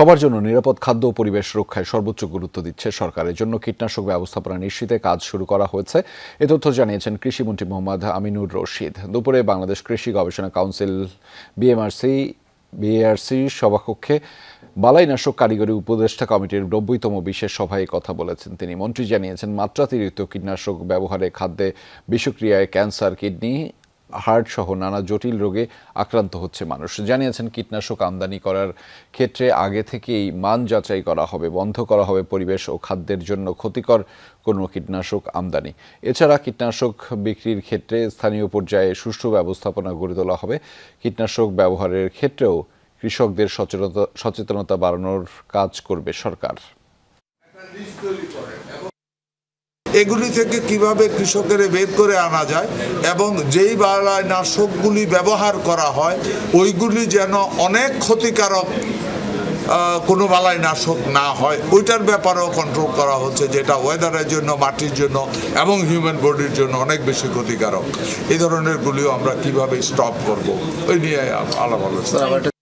সবার জন্য নিরাপদ খাদ্য ও পরিবেশ রক্ষায় সর্বোচ্চ গুরুত্ব দিচ্ছে সরকার। এর জন্য কীটনাশক ব্যবস্থাপনা নিশ্চিতে কাজ শুরু করা হয়েছে। এ তথ্য জানিয়েছেন কৃষিমন্ত্রী মোহাম্মদ আমিনুর রশিদ। দুপুরে বাংলাদেশ কৃষি গবেষণা কাউন্সিল বিএআরসি সভাকক্ষে বালাইনাশক কারিগরি উপদেষ্টা কমিটির ৯০তম বিশেষ সভায় কথা বলেছেন তিনি। মন্ত্রী জানিয়েছেন, মাত্রাতিরিক্ত কীটনাশক ব্যবহারে খাদ্যে বিষক্রিয়ায় ক্যান্সার, কিডনি, হার্ট সহ নানা জটিল রোগে আক্রান্ত হচ্ছে মানুষ। জানিয়েছেন, কীটনাশক আমদানি করার ক্ষেত্রে আগে থেকেই মান যাচাই করা হবে, বন্ধ করা হবে পরিবেশ ও খাদ্যের জন্য ক্ষতিকর কোনো কীটনাশক আমদানি। এছাড়া কীটনাশক বিক্রির ক্ষেত্রে স্থানীয় পর্যায়ে সুষ্ঠু ব্যবস্থাপনা গড়ে তোলা হবে। কীটনাশক ব্যবহারের ক্ষেত্রেও কৃষকদের সচেতনতা বাড়ানোর কাজ করবে সরকার। এগুলি থেকে কিভাবে কৃষকের বের করে আনা যায় এবং যেই বালাইনাশকগুলি ব্যবহার করা হয় ওইগুলি যেন অনেক ক্ষতিকারক কোনো বালাইনাশক না হয়, ওইটার ব্যাপারেও কন্ট্রোল করা হচ্ছে, যেটা ওয়েদারের জন্য, মাটির জন্য এবং হিউম্যান বডির জন্য অনেক বেশি ক্ষতিকারক। এই ধরনের গুলিও আমরা কিভাবে স্টপ করব ওই নিয়ে আলাপ আলোচনা।